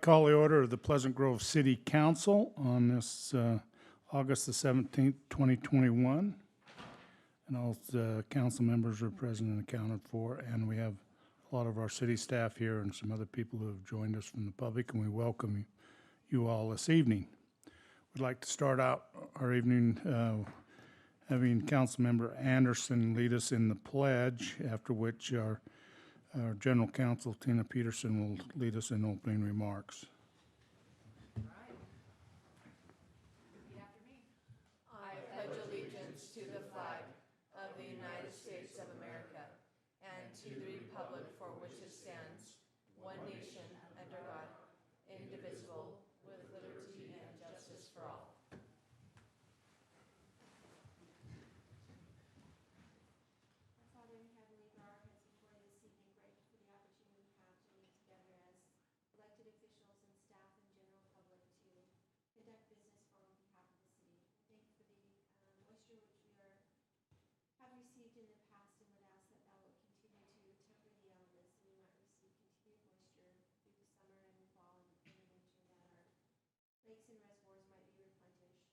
call the order of the Pleasant Grove City Council on this August the 17th, 2021. And all the council members are present and accounted for, and we have a lot of our city staff here and some other people who have joined us from the public, and we welcome you all this evening. We'd like to start out our evening having Councilmember Anderson lead us in the pledge, after which our General Counsel, Tina Peterson, will lead us in opening remarks. All right. Repeat after me. I pledge allegiance to the flag of the United States of America and to the republic for which it stands, one nation, under God, indivisible, with liberty and justice for all. Father in heaven, we bow our heads before you this evening, grateful for the opportunity we have to meet together as elected officials and staff and general public to conduct business on behalf of the city. Thank you for the moisture which we have received in the past, and would ask that thou will continue to temper the elements, and we might receive continued moisture through the summer and the fall and the winter, that our lakes and reservoirs might be replenished.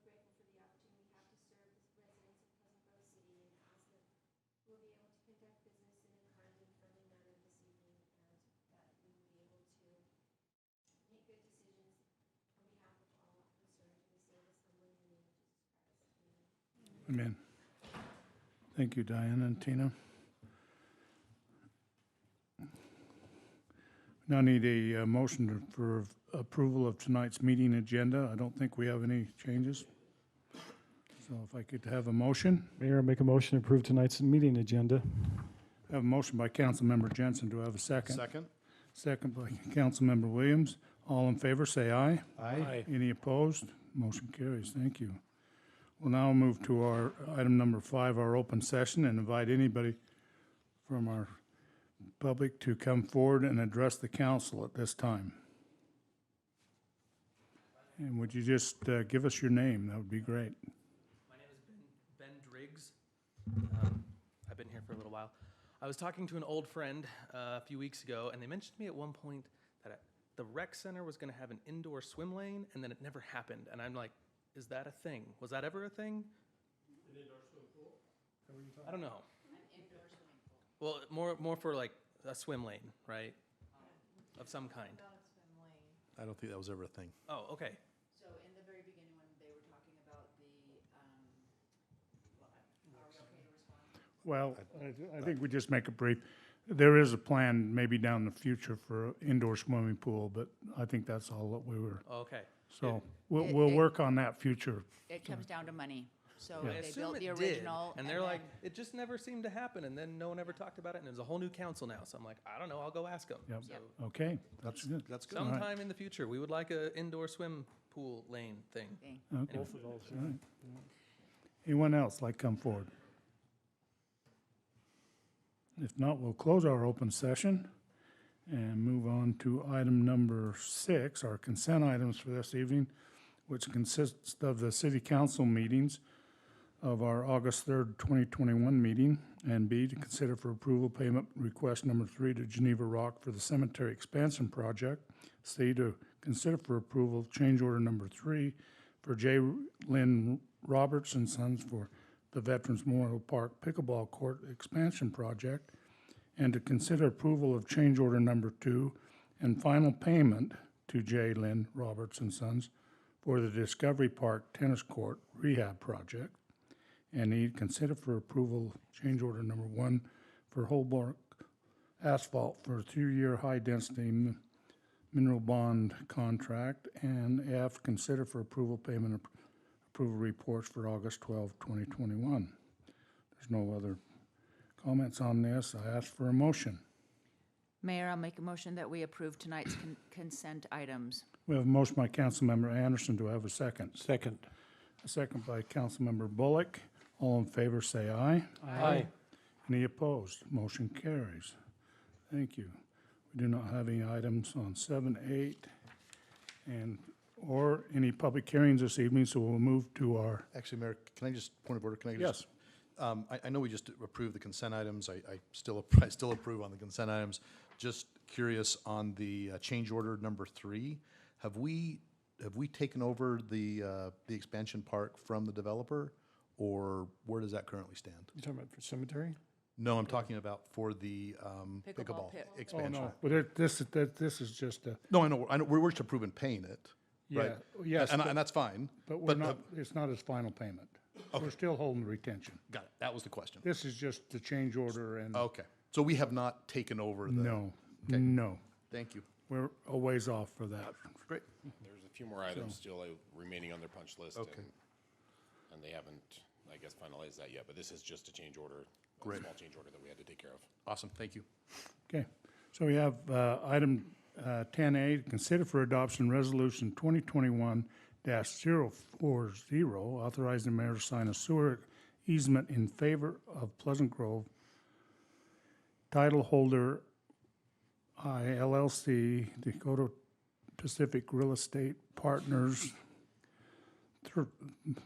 We're grateful for the opportunity we have to serve the residents of Pleasant Grove City, and ask that we'll be able to conduct business in a kind and friendly manner this evening, and that we will be able to make good decisions on behalf of all concerned. We say this humbly in the name of Jesus Christ. Amen. Amen. Thank you, Diana and Tina. Now need a motion for approval of tonight's meeting agenda. I don't think we have any changes. So if I could have a motion. Mayor, I make a motion to approve tonight's meeting agenda. I have a motion by Councilmember Jensen. Do I have a second? Second. Second by Councilmember Williams. All in favor, say aye. Aye. Any opposed? Motion carries. Thank you. We'll now move to our item number 5, our open session, and invite anybody from our public to come forward and address the council at this time. And would you just give us your name? That would be great. My name is Ben Driggs. I've been here for a little while. I was talking to an old friend a few weeks ago, and they mentioned to me at one point that the rec center was going to have an indoor swim lane, and then it never happened. And I'm like, is that a thing? Was that ever a thing? An indoor swim pool? I don't know. An indoor swimming pool. Well, more for like a swim lane, right? Of some kind. Not a swim lane. I don't think that was ever a thing. Oh, okay. So in the very beginning, when they were talking about the, are we okay to respond? Well, I think we just make it brief. There is a plan maybe down the future for an indoor swimming pool, but I think that's all that we were. Okay. So we'll work on that future. It comes down to money. So Yeah. I they assume built it the did, original. and they're like, it just never seemed to happen, and then no one ever talked about it, and there's a whole new council now. So I'm like, I don't know, I'll go ask them. Yep. So Okay, that's good. That's good. sometime in the future, we would like a indoor swim pool lane thing. Okay. Both of those. All right. Anyone else like come forward? If not, we'll close our open session and move on to item number 6, our consent items for this evening, which consists of the city council meetings of our August 3rd, 2021 meeting, and B, to consider for approval payment request number 3 to Geneva Rock for the cemetery expansion project. C, to consider for approval change order number 3 for J. Lynn Roberts and Sons for the Veterans Memorial Park Pickleball Court expansion project, and to consider approval of change order number 2 and final payment to J. Lynn Roberts and Sons for the Discovery Park Tennis Court rehab project, and E, consider for approval change order number 1 for Holbrook Asphalt for a 2-year high-density mineral bond contract, and F, consider for approval payment of approval reports for August 12, 2021. There's no other comments on this. I ask for a motion. Mayor, I'll make a motion that we approve tonight's consent items. We have a motion by Councilmember Anderson. Do I have a second? Second. A second by Councilmember Bullock. All in favor, say aye. Aye. Any opposed? Motion carries. Thank you. We do not have any items on 7, 8, or any public hearings this evening, so we'll move to our, Actually, Mayor, can I just, point of order, can I yes. just? I know we just approved the consent items. I still approve on the consent items. Just curious on the change order number 3. Have we taken over the expansion park from the developer, or where does that currently stand? You talking about for cemetery? No, I'm talking about for the Pickleball pickleball pit. Oh, expansion. no, but this is just a, No, I know, we're just approving paying it, yeah, right? yes, And that's fine. but we're but, not, it's not his final payment. We're still holding retention. Got it, that was the question. This is just the change order and, Okay, so we have not taken over the. no, Okay. no. Thank you. We're a ways off for that. Great. There's a few more items still remaining on their punch list. Okay. And they haven't, I guess, finalized that yet, but this is just a change order. Great. A small change order that we had to take care of. Awesome, thank you. Okay, so we have item 10A, consider for adoption resolution 2021-040, authorizing the mayor to sign a sewer easement in favor of Pleasant Grove title holder ILLC, Dakota Pacific Real Estate Partners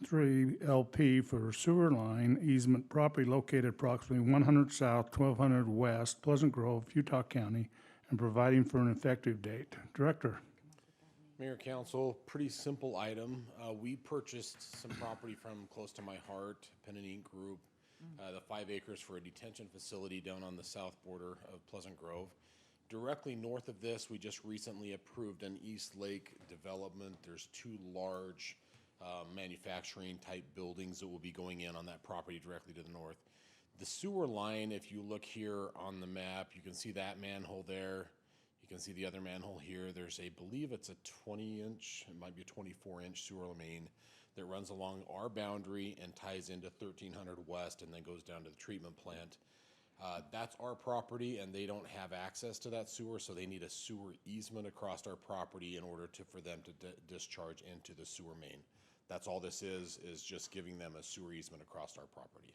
3 LP for sewer line easement property located approximately 100 south, 1200 west, Pleasant Grove, Utah County, and providing for an effective date. Director. Mayor, council, pretty simple item. We purchased some property from close to my heart, Pennant Inc. Group, the 5 acres for a detention facility down on the south border of Pleasant Grove. Directly north of this, we just recently approved an East Lake development. There's 2 large manufacturing type buildings that will be going in on that property directly to the north. The sewer line, if you look here on the map, you can see that manhole there. You can see the other manhole here. There's a, believe it's a 20-inch, it might be a 24-inch sewer main that runs along our boundary and ties into 1300 West and then goes down to the treatment plant. That's our property, and they don't have access to that sewer, so they need a sewer easement across our property in order for them to discharge into the sewer main. That's all this is just giving them a sewer easement across our property.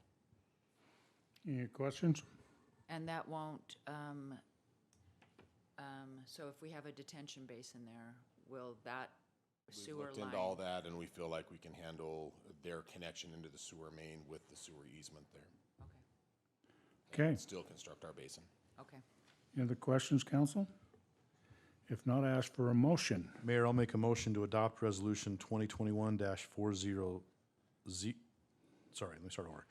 Any questions? And that won't, so if we have a detention basin there, will that We've sewer looked line? into all that, and we feel like we can handle their connection into the sewer main with the sewer easement there. Okay, Still construct our basin. Okay. any other questions, council? If not, ask for a motion. Mayor, I'll make a motion to adopt resolution 2021-40 sorry, let me start over.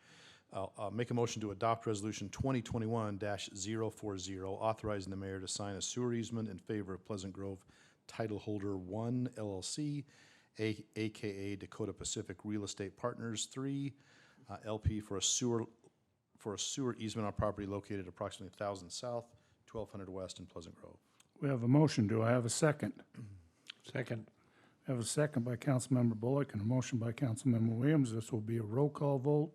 I'll make a motion to adopt resolution 2021-040, authorizing the mayor to sign a sewer easement in favor of Pleasant Grove Title Holder 1 LLC, AKA Dakota Pacific Real Estate Partners 3 LP for a sewer easement on property located approximately 1,000 south, 1,200 west in Pleasant Grove. We have a motion. Do I have a second? Second. I have a second by Councilmember Bullock and a motion by Councilmember Williams. This will be a roll call vote.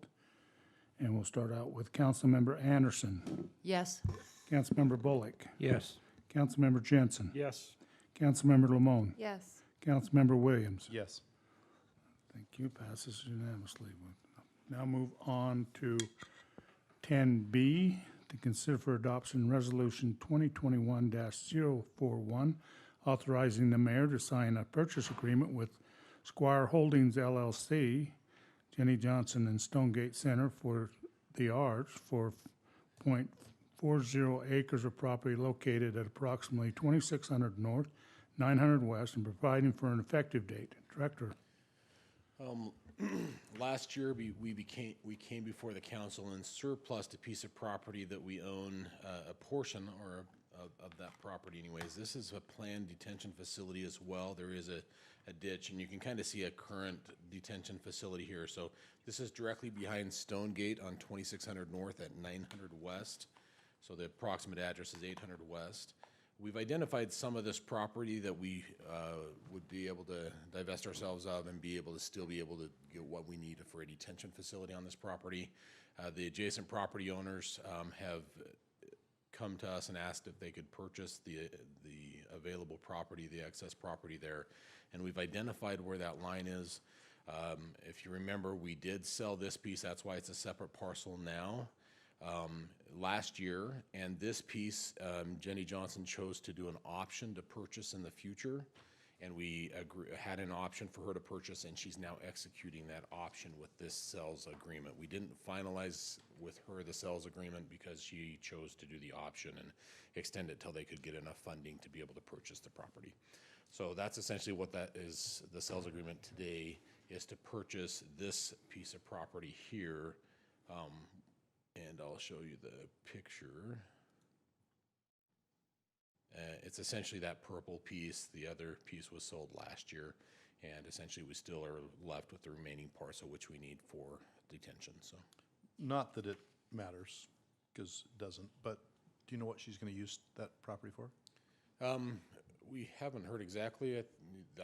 And we'll start out with Councilmember Anderson, Yes. Councilmember Bullock, Yes. Councilmember Jensen, Yes. Councilmember Lamone, Yes. Councilmember Williams. Yes. Thank you. Passes unanimously. We'll now move on to 10B, to consider for adoption resolution 2021-041, authorizing the mayor to sign a purchase agreement with Squire Holdings LLC, Jenny Johnson and Stonegate Center for the Arts for .40 acres of property located at approximately 2600 north, 900 west, and providing for an effective date. Director. Last year, we came before the council and surplused a piece of property that we own, a portion or of that property anyways. This is a planned detention facility as well. There is a ditch, and you can kind of see a current detention facility here. So this is directly behind Stonegate on 2600 north at 900 west. So the approximate address is 800 west. We've identified some of this property that we would be able to divest ourselves of and be able to still be able to get what we need for a detention facility on this property. The adjacent property owners have come to us and asked if they could purchase the available property, the excess property there, and we've identified where that line is. If you remember, we did sell this piece. That's why it's a separate parcel now. Last year, and this piece, Jenny Johnson chose to do an option to purchase in the future, and we had an option for her to purchase, and she's now executing that option with this sales agreement. We didn't finalize with her the sales agreement because she chose to do the option and extend it till they could get enough funding to be able to purchase the property. So that's essentially what that is. The sales agreement today is to purchase this piece of property here. And I'll show you the picture. It's essentially that purple piece. The other piece was sold last year, and essentially we still are left with the remaining parcel, which we need for detention. So, Not that it matters, because it doesn't, but do you know what she's going to use that property for? we haven't heard exactly.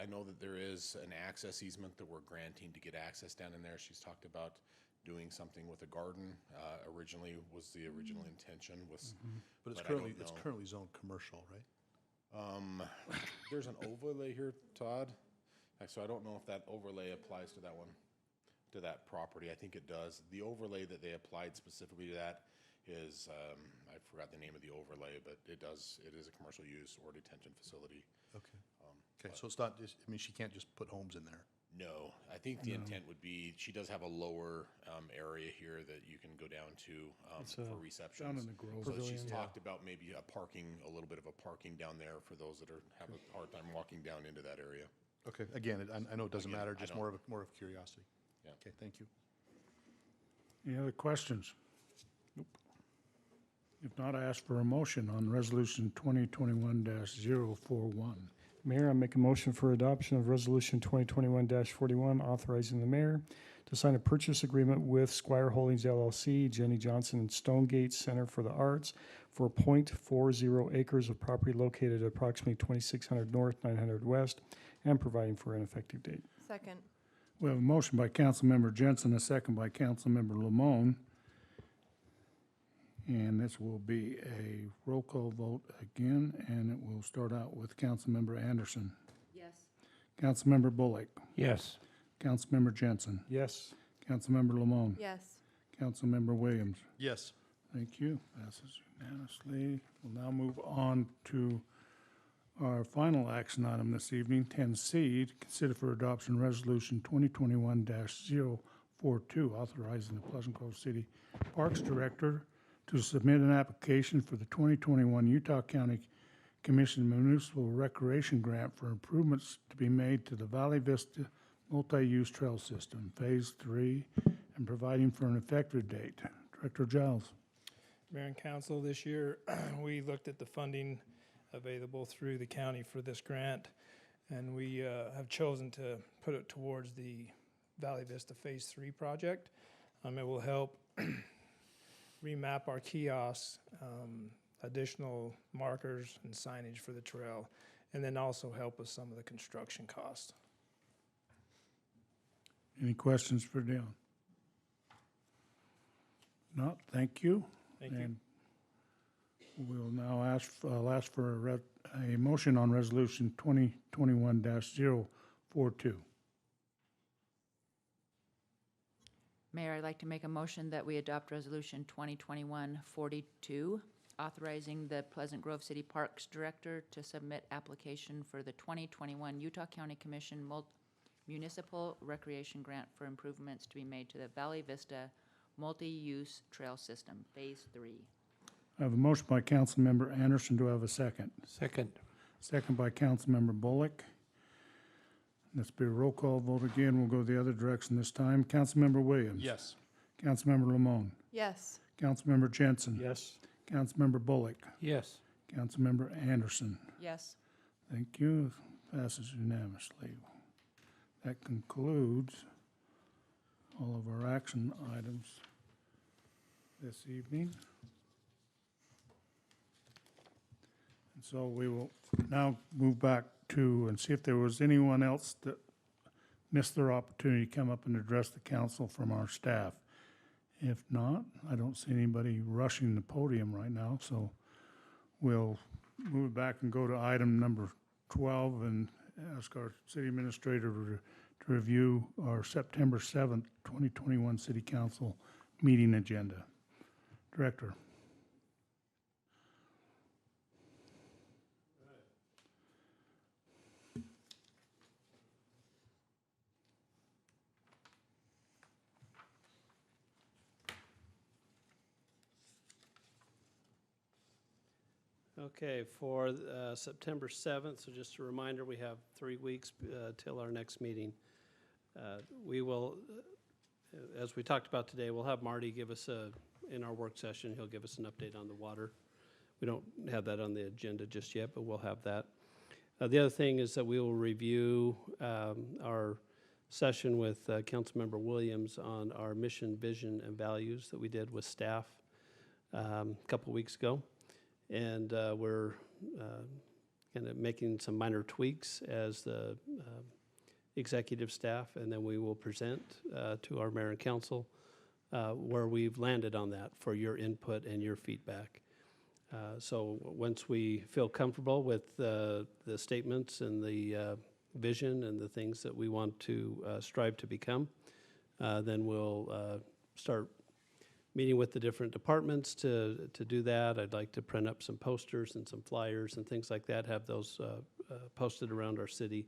I know that there is an access easement that we're granting to get access down in there. She's talked about doing something with a garden. Originally was the original intention was, But it's But I don't currently, it's know. currently zoned commercial, right? There's an overlay here, Todd. So I don't know if that overlay applies to that one, to that property. I think it does. The overlay that they applied specifically to that is, I forgot the name of the overlay, but it is a commercial use or detention facility. Okay. Okay, so it's not just, I mean, she can't just put homes in there. No, I think the intent would be, she does have a lower area here that you can go down to for receptions. Down in the Grove. So she's talked about maybe a little bit of a parking down there for those that have a hard time walking down into that area. Okay, again, I know it doesn't Again, matter, I just don't- more of curiosity. Yeah. Okay, thank you. Any other questions? Nope. If not, I ask for a motion on Resolution 2021-041. Mayor, I make a motion for adoption of Resolution 2021-41, authorizing the mayor to sign a purchase agreement with Squire Holdings LLC, Jenny Johnson and Stonegate Center for the Arts for .40 acres of property located at approximately 2600 North, 900 West, and providing for an effective date. Second. We have a motion by Councilmember Jensen, a second by Councilmember Lamone. And this will be a roll call vote again, and it will start out with Councilmember Anderson. Yes. Councilmember Bullock. Yes. Councilmember Jensen. Yes. Councilmember Lamone. Yes. Councilmember Williams. Yes. Thank you. Passes unanimously. We'll now move on to our final action item this evening, 10C, to consider for adoption Resolution 2021-042, authorizing the Pleasant Grove City Parks Director to submit an application for the 2021 Utah County Commission Municipal Recreation Grant for improvements to be made to the Valley Vista Multi-Use Trail System, Phase 3, and providing for an effective date. Director Giles. Mayor and Council, this year, we looked at the funding available through the county for this grant, and we have chosen to put it towards the Valley Vista Phase 3 project. It will help remap our kiosks, additional markers and signage for the trail, and then also help with some of the construction costs. Any questions for Dion? Not, thank you. Thank you. And we'll now I'll ask for a motion on Resolution 2021-042. Mayor, I'd like to make a motion that we adopt Resolution 2021-42, authorizing the Pleasant Grove City Parks Director to submit application for the 2021 Utah County Commission Municipal Recreation Grant for improvements to be made to the Valley Vista Multi-Use Trail System, Phase 3. I have a motion by Councilmember Anderson. Do I have a second? Second. Second by Councilmember Bullock. Let's be a roll call vote again. We'll go the other direction this time. Councilmember Williams. Yes. Councilmember Lamone. Yes. Councilmember Jensen. Yes. Councilmember Bullock. Yes. Councilmember Anderson. Yes. Thank you. Passes unanimously. That concludes all of our action items this evening. And so we will now move back to and see if there was anyone else that missed their opportunity to come up and address the council from our staff. If not, I don't see anybody rushing the podium right now, so we'll move back and go to item number 12 and ask our city administrator to review our September 7th, 2021 City Council meeting agenda. Director. Okay, for September 7th, so just a reminder, we have 3 weeks till our next meeting. We will, as we talked about today, we'll have Marty give us in our work session, he'll give us an update on the water. We don't have that on the agenda just yet, but we'll have that. The other thing is that we will review our session with Councilmember Williams on our mission, vision, and values that we did with staff a couple weeks ago. And we're kind of making some minor tweaks as the executive staff, and then we will present to our mayor and council where we've landed on that for your input and your feedback. So once we feel comfortable with the statements and the vision and the things that we want to strive to become, then we'll start meeting with the different departments to do that. I'd like to print up some posters and some flyers and things like that, have those posted around our city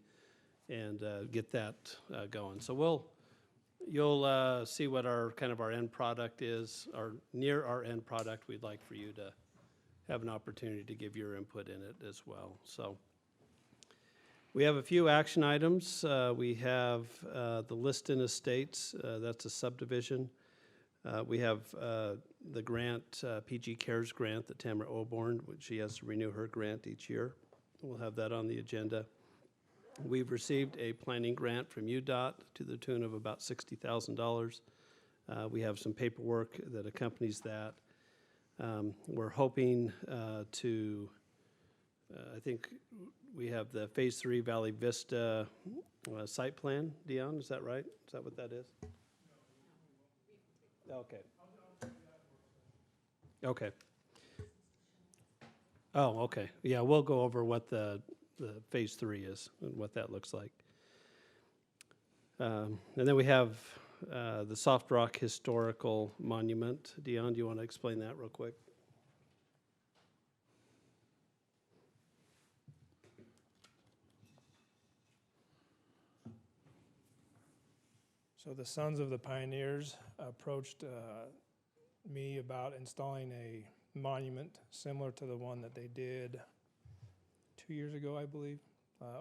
and get that going. So you'll see what our kind of our end product is, or near our end product. We'd like for you to have an opportunity to give your input in it as well. So we have a few action items. We have the Liston Estates, that's a subdivision. We have the grant, PG Cares grant that Tamara Oborn, which she has to renew her grant each year. We'll have that on the agenda. We've received a planning grant from UDOT to the tune of about $60,000. We have some paperwork that accompanies that. We're hoping to, I think we have the Phase 3 Valley Vista site plan. Dion, is that right? Is that what that is? Okay. Okay. Oh, okay. Yeah, we'll go over what the Phase 3 is and what that looks like. And then we have the Soft Rock Historical Monument. Dion, do you want to explain that real quick? So the Sons of the Pioneers approached me about installing a monument similar to the one that they did 2 years ago, I believe,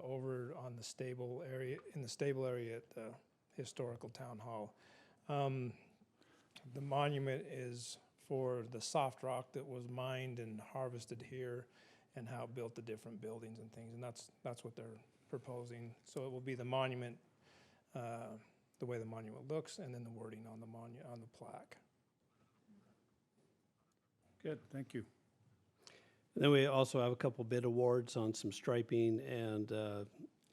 over on the stable area, in the stable area at the historical town hall. The monument is for the soft rock that was mined and harvested here and how it built the different buildings and things, and that's what they're proposing. So it will be the monument, the way the monument looks, and then the wording on the plaque. Good, thank you. And then we also have a couple bid awards on some striping and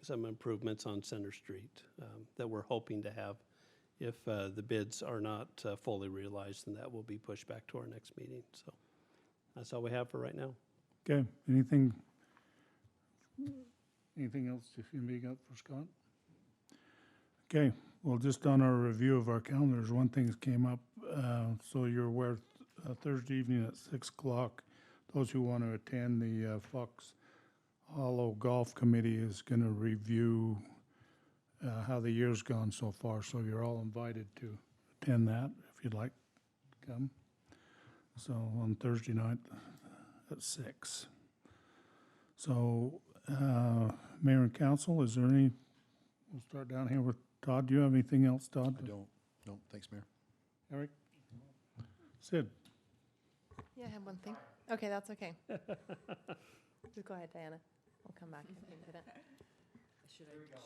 some improvements on Center Street that we're hoping to have. If the bids are not fully realized, then that will be pushed back to our next meeting. So that's all we have for right now. Okay, anything else you may got for Scott? Okay, well, just on our review of our calendars, one thing that came up, so you're aware, Thursday evening at 6 o'clock, those who want to attend, the Fox Hollow Golf Committee is going to review how the year's gone so far, so you're all invited to attend that if you'd like to come. So on Thursday night at 6. So, Mayor and Council, is there any, we'll start down here with Todd. Do you have anything else, Todd? I don't. No, thanks, Mayor. Eric? Sid? Yeah, I have one thing. Okay, that's okay. Just go ahead, Diana. We'll come back if you didn't.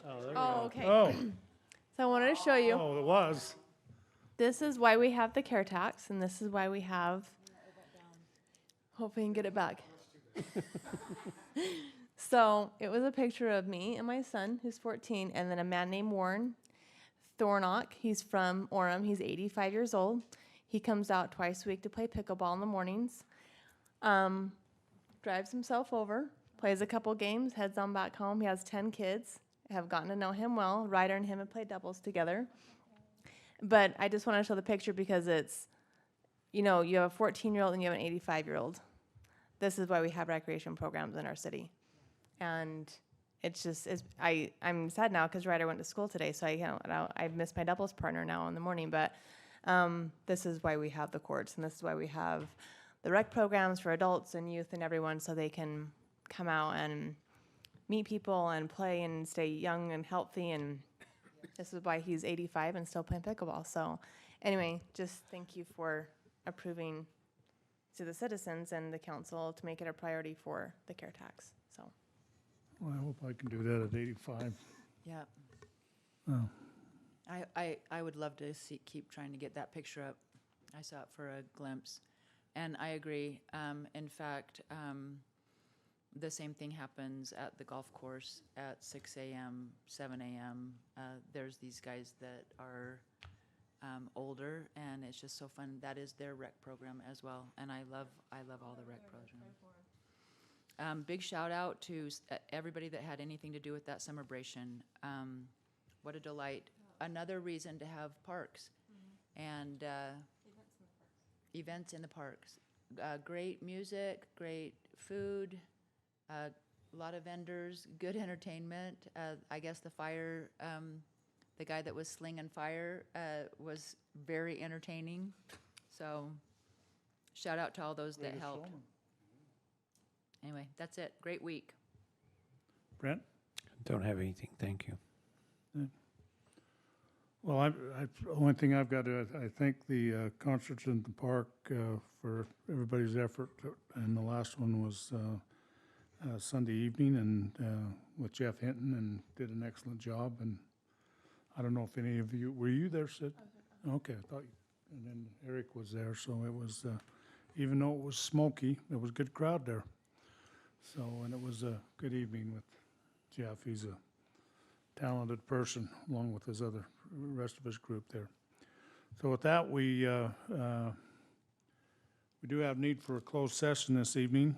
Oh, there we Oh, go. okay. Oh, So I wanted to show you. oh, it was. This is why we have the care tax, and this is why we have. Hopefully, you can get it back. So it was a picture of me and my son, who's 14, and then a man named Warren Thornock. He's from Orem. He's 85 years old. He comes out twice a week to play pickleball in the mornings. Drives himself over, plays a couple games, heads on back home. He has 10 kids. I have gotten to know him well. Ryder and him have played doubles together. But I just want to show the picture because it's, you know, you have a 14-year-old and you have an 85-year-old. This is why we have recreation programs in our city. And it's just, I'm sad now because Ryder went to school today, so I missed my doubles partner now in the morning. But this is why we have the courts, and this is why we have the rec programs for adults and youth and everyone, so they can come out and meet people and play and stay young and healthy. And this is why he's 85 and still playing pickleball. So anyway, just thank you for approving to the citizens and the council to make it a priority for the care tax. So Well, I hope I can do that at 85. Yeah. Oh. I would love to keep trying to get that picture up. I saw it for a glimpse. And I agree. In fact, the same thing happens at the golf course at 6 a.m., 7 a.m. There's these guys that are older, and it's just so fun. That is their rec program as well. And I love all the rec programs. Big shout out to everybody that had anything to do with that celebration. What a delight. Another reason to have parks and events in the parks. Great music, great food, a lot of vendors, good entertainment. I guess the fire, the guy that was slinging fire was very entertaining. So shout out to all those that helped. Anyway, that's it. Great week. Brent? Don't have anything, thank you. Well, the only thing I've got to, I thank the concerts in the park for everybody's effort. And the last one was Sunday evening and with Jeff Hinton, and did an excellent job. And I don't know if any of you, were you there, Sid? Okay, I thought, and then Eric was there, so it was, even though it was smoky, there was a good crowd there. So, and it was a good evening with Jeff. He's a talented person, along with his rest of his group there. So with that, we do have need for a closed session this evening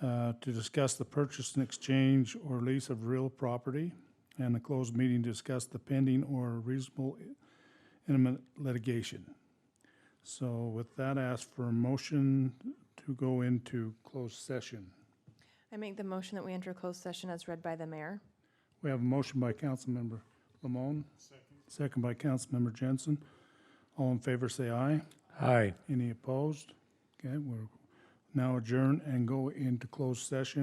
to discuss the purchase and exchange or lease of real property, and a closed meeting to discuss the pending or reasonable imminent litigation. So with that, ask for a motion to go into closed session. I make the motion that we enter closed session as read by the mayor. We have a motion by Councilmember Lamone. Second by Councilmember Jensen. All in favor, say aye. Aye. Any opposed? Okay, we're now adjourn and go into closed session.